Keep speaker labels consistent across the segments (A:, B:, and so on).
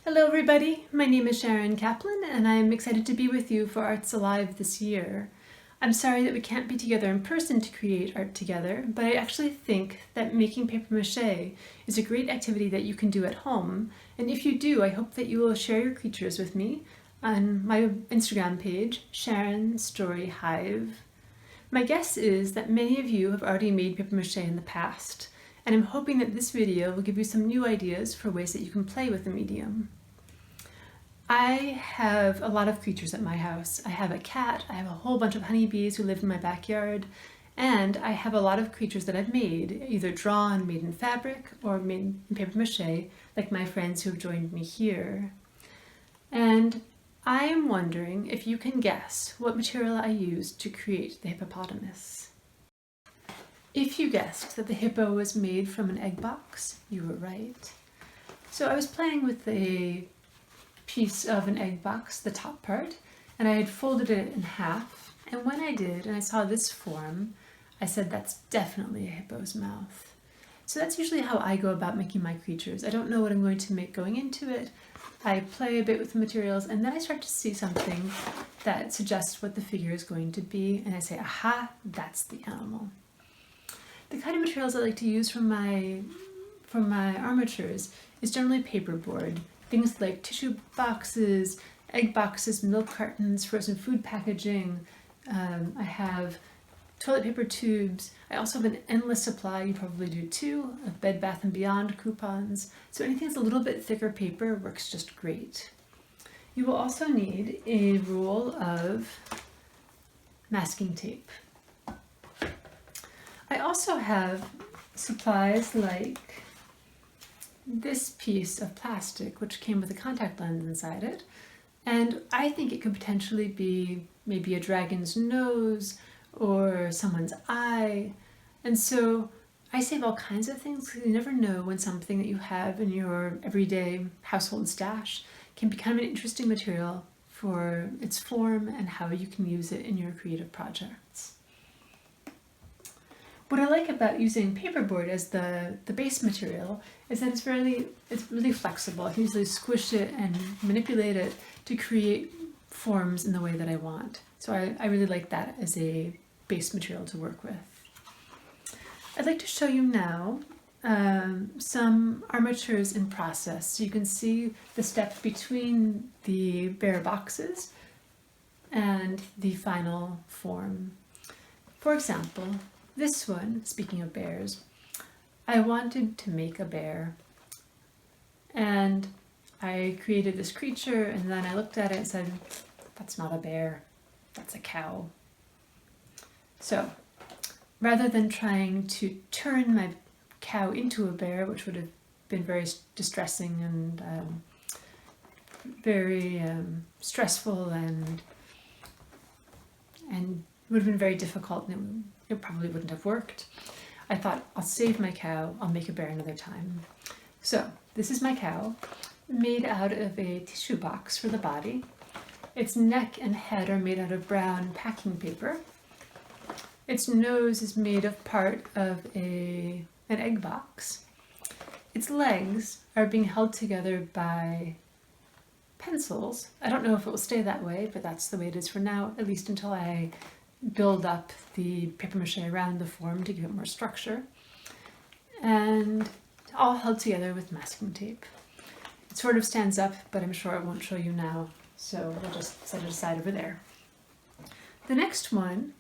A: Hello everybody, my name is Sharon Kaplan and I'm excited to be with you for Arts Alive this year. I'm sorry that we can't be together in person to create art together, but I actually think that making papier-mâché is a great activity that you can do at home, and if you do, I hope that you will share your creatures with me on my Instagram page, Sharon Story Hive. My guess is that many of you have already made papier-mâché in the past, and I'm hoping that this video will give you some new ideas for ways that you can play with the medium. I have a lot of creatures at my house. I have a cat, I have a whole bunch of honeybees who live in my backyard, and I have a lot of creatures that I've made, either drawn, made in fabric, or made in papier-mâché, like my friends who have joined me here. And I am wondering if you can guess what material I used to create the hippopotamus. If you guessed that the hippo was made from an egg box, you were right. So I was playing with a piece of an egg box, the top part, and I had folded it in half, and when I did and I saw this form, I said that's definitely a hippo's mouth. So that's usually how I go about making my creatures. I don't know what I'm going to make going into it. I play a bit with the materials and then I start to see something that suggests what the figure is going to be, and I say, aha, that's the animal. The kind of materials I like to use for my armatures is generally paperboard. Things like tissue boxes, egg boxes, milk cartons, frozen food packaging. I have toilet paper tubes. I also have an endless supply, you probably do too, of Bed Bath & Beyond coupons. So anything that's a little bit thicker paper works just great. You will also need a roll of masking tape. I also have supplies like this piece of plastic, which came with a contact lens inside it, and I think it could potentially be maybe a dragon's nose or someone's eye, and so I save all kinds of things because you never know when something that you have in your everyday household stash can become an interesting material for its form and how you can use it in your creative projects. What I like about using paperboard as the base material is that it's really flexible. I can easily squish it and manipulate it to create forms in the way that I want. So I really like that as a base material to work with. I'd like to show you now some armatures in process so you can see the step between the bare boxes and the final form. For example, this one, speaking of bears, I wanted to make a bear, and I created this creature, and then I looked at it and said, that's not a bear, that's a cow. So rather than trying to turn my cow into a bear, which would have been very distressing and very stressful and would have been very difficult, and it probably wouldn't have worked. I thought, I'll save my cow, I'll make a bear another time. So this is my cow, made out of a tissue box for the body. Its neck and head are made out of brown packing paper. Its nose is made of part of an egg box. Its legs are being held together by pencils. I don't know if it will stay that way, but that's the way it is for now, at least until I build up the papier-mâché around the form to give it more structure, and all held together with masking tape. It sort of stands up, but I'm sure I won't show you now, so we'll just set it aside over there. The next one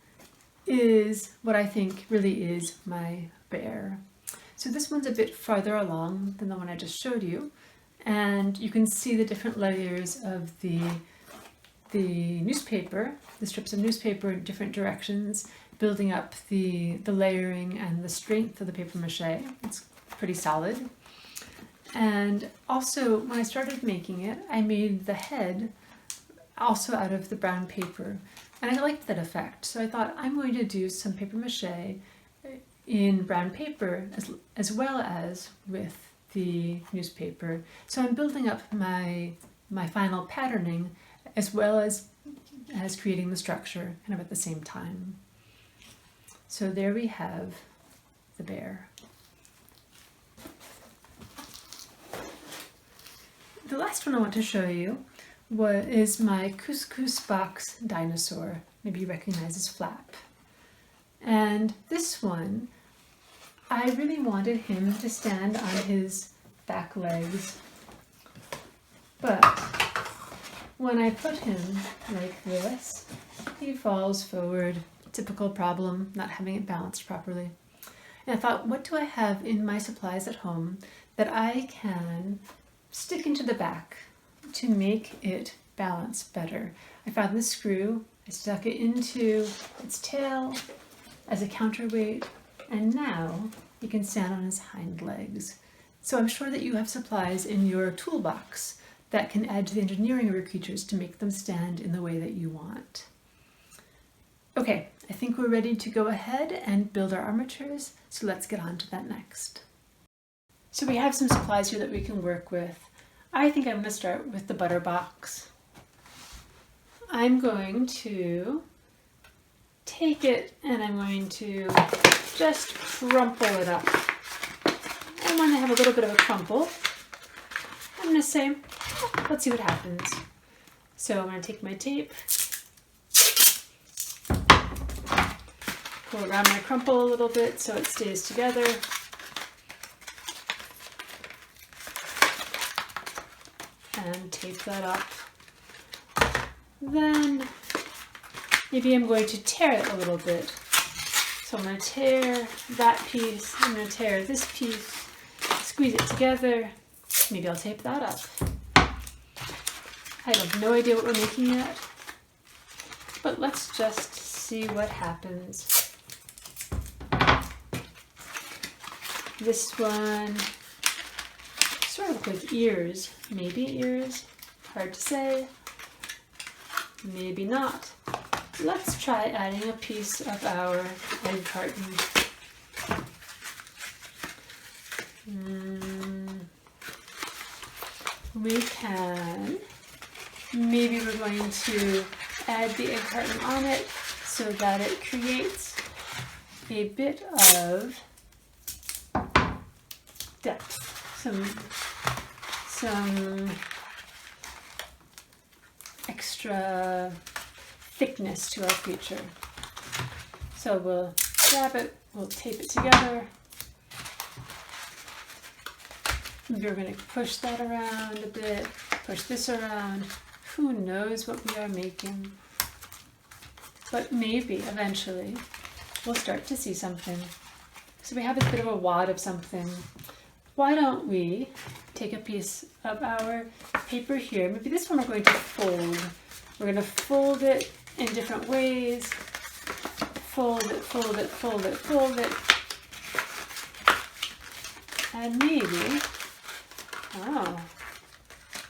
A: is what I think really is my bear. So this one's a bit farther along than the one I just showed you, and you can see the different layers of the newspaper, the strips of newspaper in different directions, building up the layering and the strength of the papier-mâché. It's pretty solid. And also, when I started making it, I made the head also out of the brown paper, and I liked that effect. So I thought, I'm going to do some papier-mâché in brown paper as well as with the newspaper. So I'm building up my final patterning as well as creating the structure kind of at the same time. So there we have the bear. The last one I want to show you is my couscous box dinosaur. Maybe you recognize his flap. And this one, I really wanted him to stand on his back legs, but when I put him like this, he falls forward. Typical problem, not having it balanced properly. And I thought, what do I have in my supplies at home that I can stick into the back to make it balance better? I found this screw, I stuck it into its tail as a counterweight, and now he can stand on his hind legs. So I'm sure that you have supplies in your toolbox that can add to the engineering of your creatures to make them stand in the way that you want. Okay, I think we're ready to go ahead and build our armatures, so let's get on to that next. So we have some supplies here that we can work with. I think I'm going to start with the butter box. I'm going to take it and I'm going to just crumple it up. And when I have a little bit of a crumple, I'm going to say, let's see what happens. So I'm going to take my tape, pull around my crumple a little bit so it stays together. And tape that up. Then maybe I'm going to tear it a little bit. So I'm going to tear that piece, I'm going to tear this piece, squeeze it together. Maybe I'll tape that up. I have no idea what we're making yet, but let's just see what happens. This one sort of with ears, maybe ears, hard to say, maybe not. Let's try adding a piece of our egg carton. We can, maybe we're going to add the egg carton on it so that it creates a bit of depth, some extra thickness to our creature. So we'll grab it, we'll tape it together. Maybe we're going to push that around a bit, push this around. Who knows what we are making? But maybe eventually we'll start to see something. So we have a bit of a wad of something. Why don't we take a piece of our paper here? Maybe this one we're going to fold. We're going to fold it in different ways. Fold it, fold it, fold it, fold it. And maybe, oh,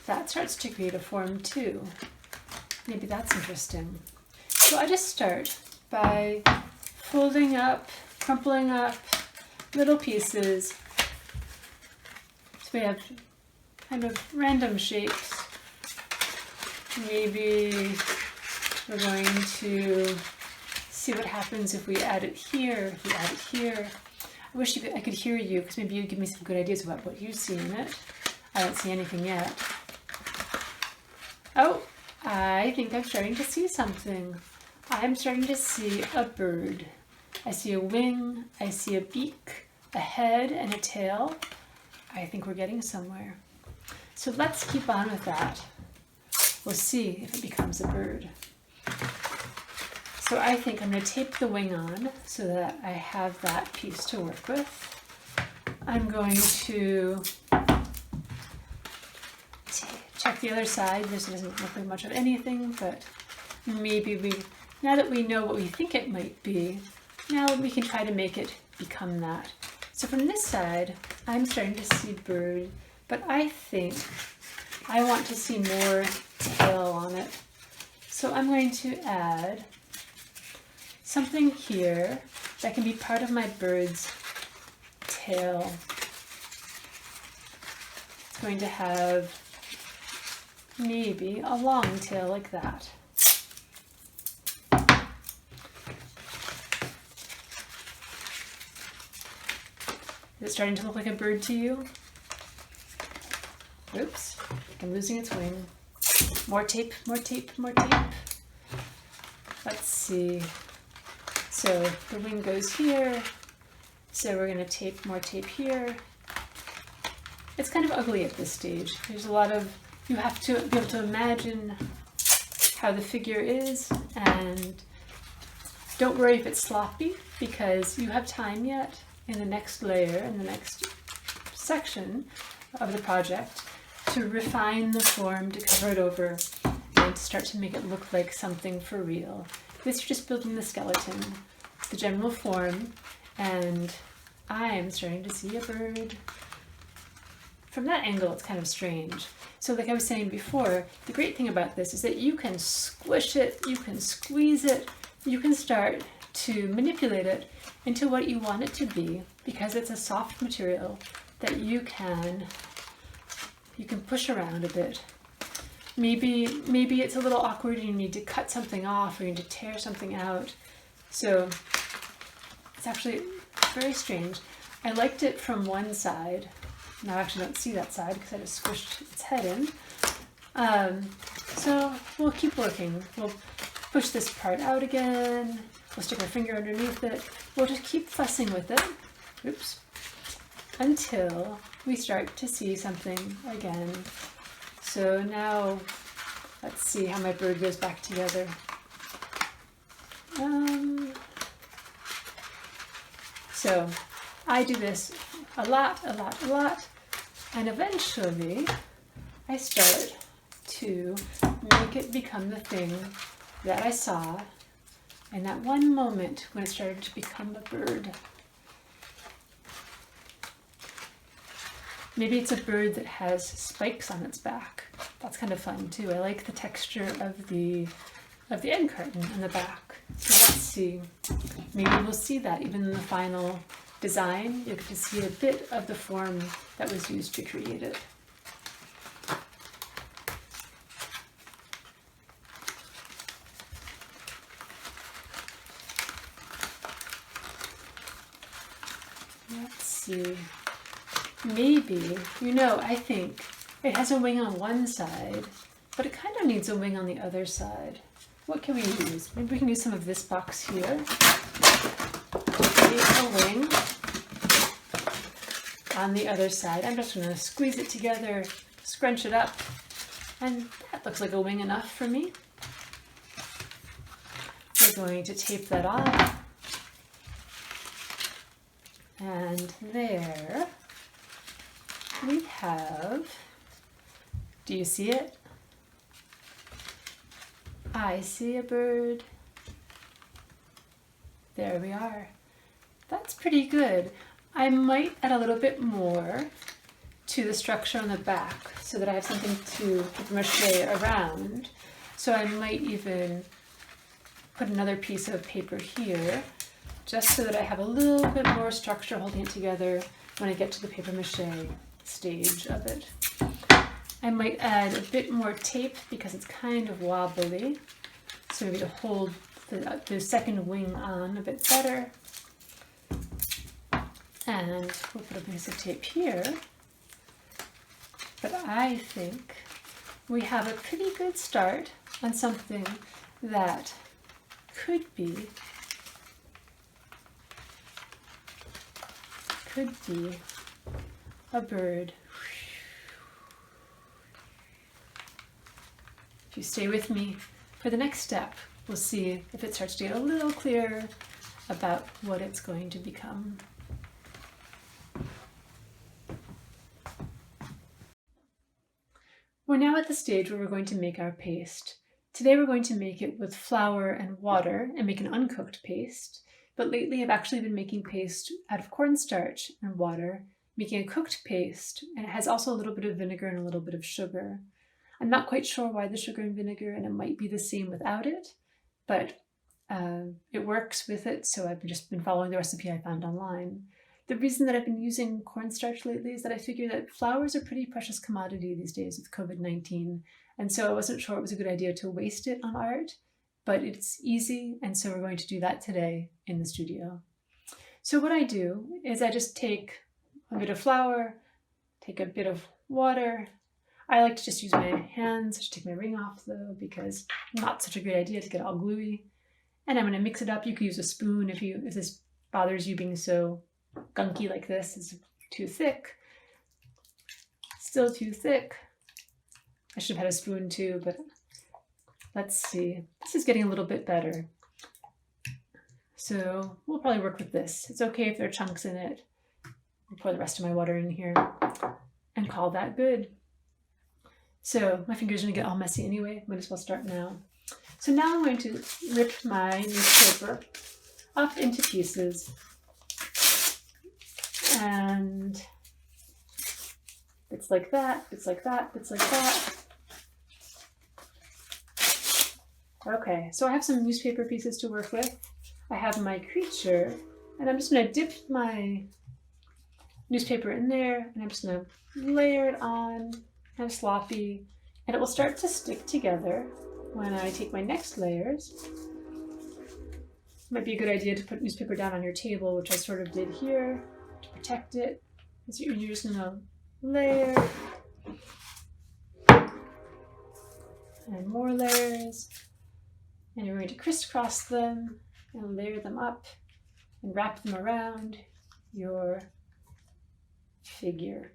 A: that starts to create a form too. Maybe that's interesting. So I just start by folding up, crumpling up little pieces. So we have kind of random shapes. Maybe we're going to see what happens if we add it here, if we add it here. I wish I could hear you, because maybe you'd give me some good ideas about what you see in it. I don't see anything yet. Oh, I think I'm starting to see something. I'm starting to see a bird. I see a wing, I see a beak, a head, and a tail. I think we're getting somewhere. So let's keep on with that. We'll see if it becomes a bird. So I think I'm going to tape the wing on so that I have that piece to work with. I'm going to check the other side. This doesn't look like much of anything, but maybe now that we know what we think it might be, now we can try to make it become that. So from this side, I'm starting to see bird, but I think I want to see more tail on it. So I'm going to add something here that can be part of my bird's tail. It's going to have maybe a long tail like that. Is it starting to look like a bird to you? Oops. I'm losing its wing. More tape, more tape, more tape. Let's see. So the wing goes here. So we're going to tape more tape here. It's kind of ugly at this stage. There's a lot of, you have to be able to imagine how the figure is, and don't worry if it's sloppy, because you have time yet in the next layer, in the next section of the project, to refine the form, to cover it over, and to start to make it look like something for real. This, you're just building the skeleton, the general form, and I'm starting to see a bird. From that angle, it's kind of strange. So like I was saying before, the great thing about this is that you can squish it, you can squeeze it, you can start to manipulate it into what you want it to be, because it's a soft material that you can push around a bit. Maybe it's a little awkward and you need to cut something off or you need to tear something out. So it's actually very strange. I liked it from one side. Now I actually don't see that side because I just squished its head in. So we'll keep working. We'll push this part out again. We'll stick our finger underneath it. We'll just keep fussing with it. Oops. Until we start to see something again. So now let's see how my bird goes back together. So I do this a lot, and eventually I start to make it become the thing that I saw in that one moment when it started to become a bird. Maybe it's a bird that has spikes on its back. That's kind of fun too. I like the texture of the egg carton in the back. So let's see. Maybe we'll see that even in the final design. You get to see a bit of the form that was used to create it. Let's see. Maybe, I think it has a wing on one side, but it kind of needs a wing on the other side. What can we use? Maybe we can use some of this box here. Create a wing on the other side. I'm just going to squeeze it together, scrunch it up, and that looks like a wing enough for me. We're going to tape that on. And there we have, do you see it? I see a bird. There we are. That's pretty good. I might add a little bit more to the structure on the back so that I have something to papier-mâché around. So I might even put another piece of paper here, just so that I have a little bit more structure holding it together when I get to the papier-mâché stage of it. I might add a bit more tape because it's kind of wobbly, so maybe to hold the second wing on a bit better. And we'll put a piece of tape here. But I think we have a pretty good start on something that could be a bird. If you stay with me for the next step, we'll see if it starts to get a little clearer about what it's going to become. We're now at the stage where we're going to make our paste. Today we're going to make it with flour and water and make an uncooked paste. But lately I've actually been making paste out of cornstarch and water, making a cooked paste, and it has also a little bit of vinegar and a little bit of sugar. I'm not quite sure why the sugar and vinegar, and it might be the same without it, but it works with it, so I've just been following the recipe I found online. The reason that I've been using cornstarch lately is that I figure that flour is a pretty precious commodity these days with COVID-19, and so I wasn't sure it was a good idea to waste it on art, but it's easy, and so we're going to do that today in the studio. So what I do is I just take a bit of flour, take a bit of water. I like to just use my hands. I should take my ring off though, because not such a great idea to get all gluey. And I'm going to mix it up. You can use a spoon if this bothers you being so gunky like this. It's too thick. Still too thick. I should have had a spoon too, but let's see. This is getting a little bit better. So we'll probably work with this. It's okay if there are chunks in it. I'll pour the rest of my water in here and call that good. So my fingers are going to get all messy anyway. Might as well start now. So now I'm going to rip my newspaper up into pieces. And bits like that, bits like that, bits like that. Okay, so I have some newspaper pieces to work with. I have my creature, and I'm just going to dip my newspaper in there, and I'm just going to layer it on, kind of sloppy, and it will start to stick together when I take my next layers. Might be a good idea to put newspaper down on your table, which I sort of did here to protect it. So you're just going to layer and more layers, and you're going to crisscross them and layer them up and wrap them around your figure.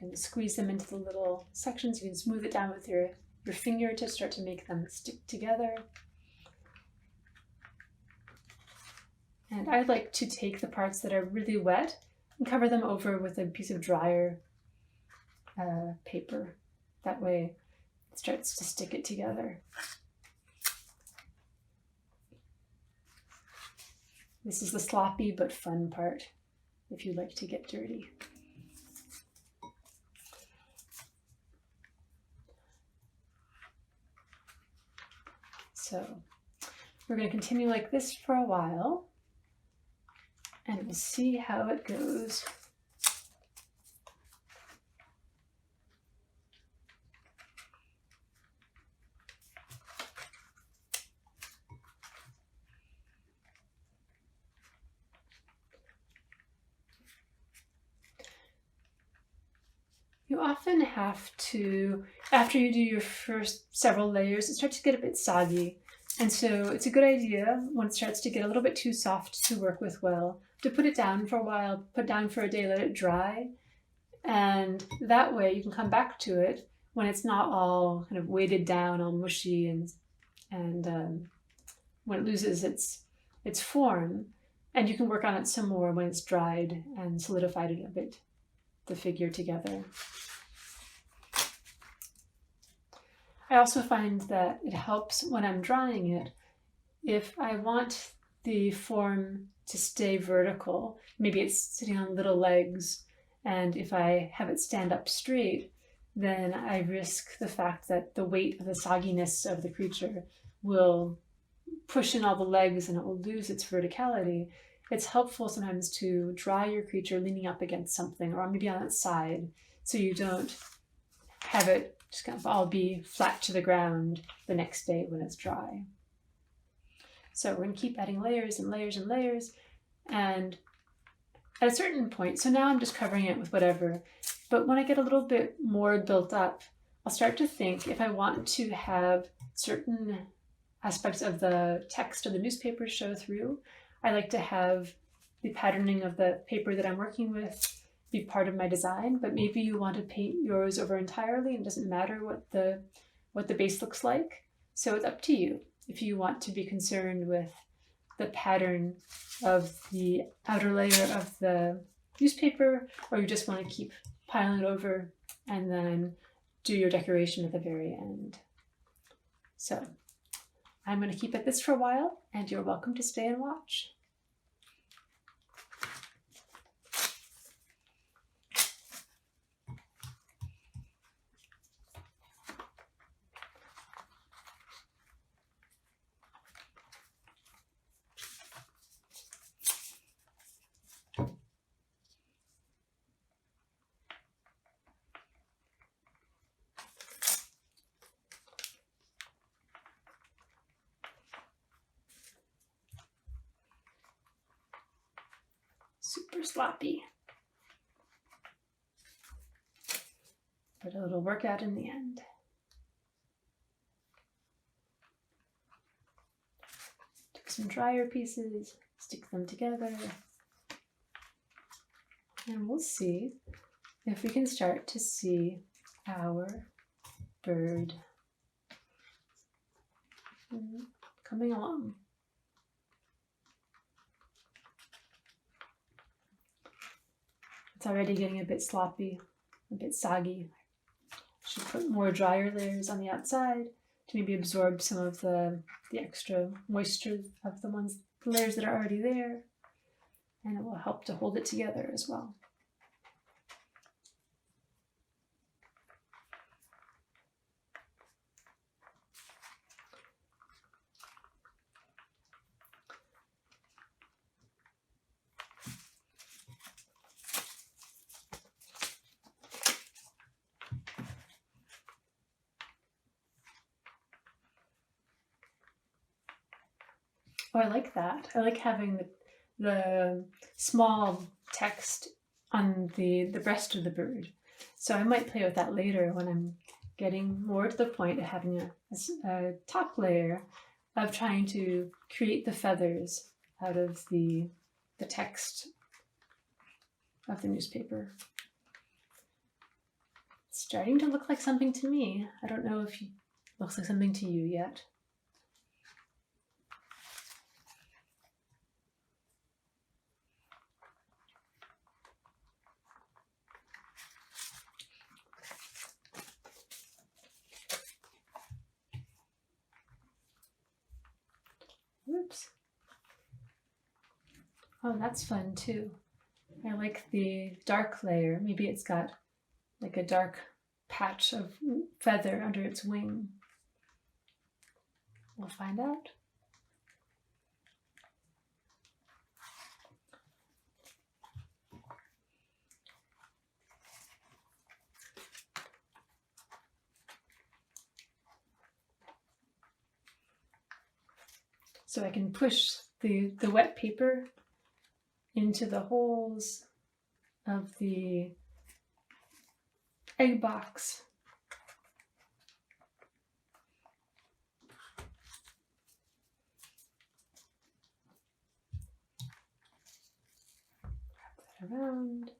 A: You can squeeze them into the little sections. You can smooth it down with your finger to start to make them stick together. And I like to take the parts that are really wet and cover them over with a piece of drier paper. That way it starts to stick it together. This is the sloppy but fun part, if you like to get dirty. So we're going to continue like this for a while, and we'll see how it goes. You often have to, after you do your first several layers, it starts to get a bit soggy. And so it's a good idea when it starts to get a little bit too soft to work with well, to put it down for a while, put it down for a day, let it dry. And that way you can come back to it when it's not all kind of weighted down, all mushy, and when it loses its form. And you can work on it some more when it's dried and solidified it a bit, the figure together. I also find that it helps when I'm drying it. If I want the form to stay vertical, maybe it's sitting on little legs, and if I have it stand up straight, then I risk the fact that the weight of the sogginess of the creature will push in all the legs and it will lose its verticality. It's helpful sometimes to dry your creature leaning up against something, or maybe on its side, so you don't have it just kind of all be flat to the ground the next day when it's dry. So we're going to keep adding layers and layers and layers, and at a certain point, so now I'm just covering it with whatever, but when I get a little bit more built up, I'll start to think if I want to have certain aspects of the text of the newspaper show through, I like to have the patterning of the paper that I'm working with be part of my design, but maybe you want to paint yours over entirely and it doesn't matter what the base looks like. So it's up to you if you want to be concerned with the pattern of the outer layer of the newspaper, or you just want to keep piling it over and then do your decoration at the very end. So I'm going to keep at this for a while, and you're welcome to stay and watch. Super sloppy. but it'll work out in the end. Take some drier pieces, stick them together, and we'll see if we can start to see our bird coming along. It's already getting a bit sloppy, a bit soggy. Should put more drier layers on the outside to maybe absorb some of the extra moisture of the layers that are already there, and it will help to hold it together as well. Oh, I like that. I like having the small text on the breast of the bird. So I might play with that later when I'm getting more to the point of having a top layer of trying to create the feathers out of the text of the newspaper. It's starting to look like something to me. I don't know if it looks like something to you yet. Whoops. Oh, that's fun too. I like the dark layer. Maybe it's got like a dark patch of feather under its wing. We'll find out. So I can push the wet paper into the holes of the egg box. Wrap that around.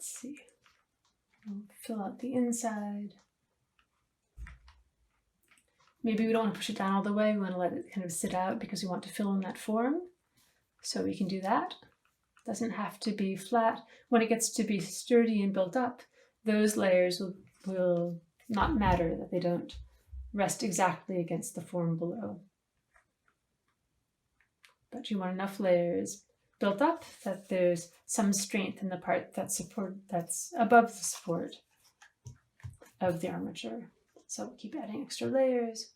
A: See. We'll fill out the inside. Maybe we don't want to push it down all the way. We want to let it kind of sit out because we want to fill in that form. So we can do that. Doesn't have to be flat. When it gets to be sturdy and built up, those layers will not matter, that they don't rest exactly against the form below. But you want enough layers built up that there's some strength in the part that's above the support of the armature. So we'll keep adding extra layers.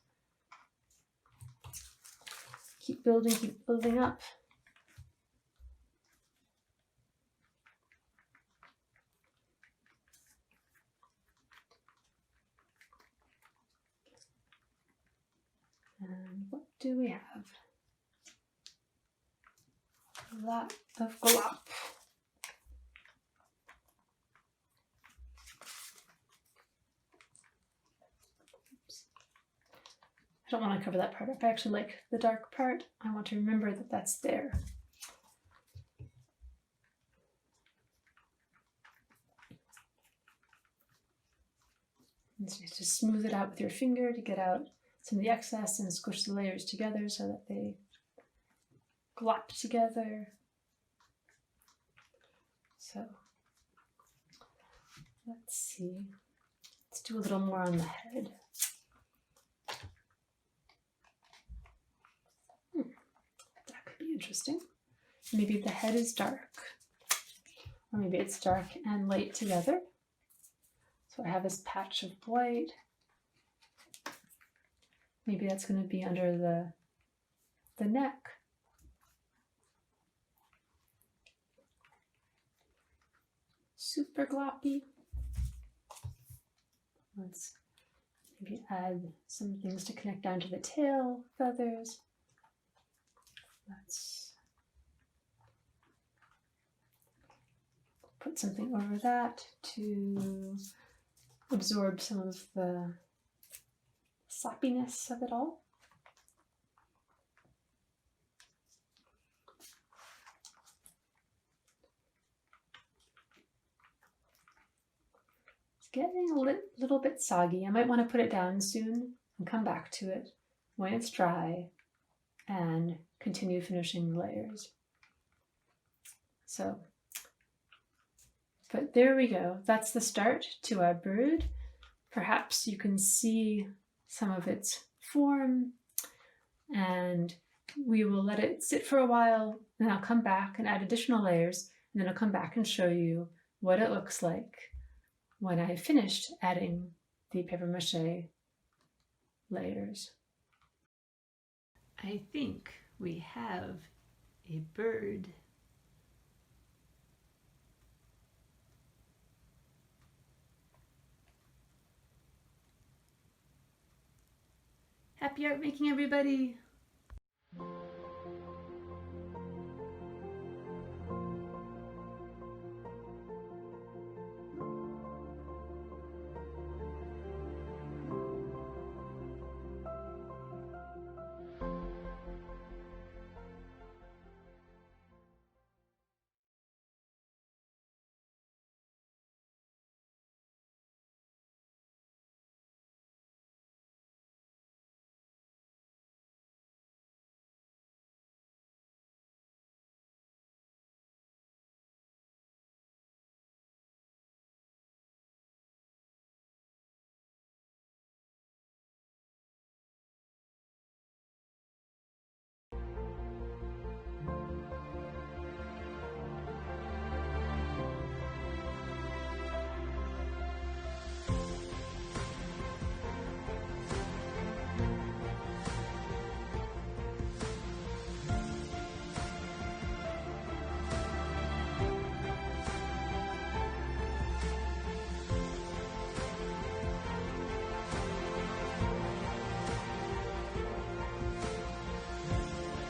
A: Keep building up. And what do we have? A lot of glop. Oops. I don't want to cover that part up. I actually like the dark part. I want to remember that that's there. And so you just smooth it out with your finger to get out some of the excess and squish the layers together so that they glop together. So let's see. Let's do a little more on the head. That could be interesting. Maybe the head is dark, or maybe it's dark and light together. So I have this patch of white. Maybe that's going to be under the neck. Super gloppy. Let's maybe add some things to connect down to the tail feathers. Let's put something over that to absorb some of the sloppiness of it all. It's getting a little bit soggy. I might want to put it down soon and come back to it when it's dry and continue finishing the layers. So, but there we go. That's the start to our bird. Perhaps you can see some of its form, and we will let it sit for a while, and I'll come back and add additional layers, and then I'll come back and show you what it looks like when I have finished adding the papier-mâché layers. I think we have a bird. Happy art making, everybody!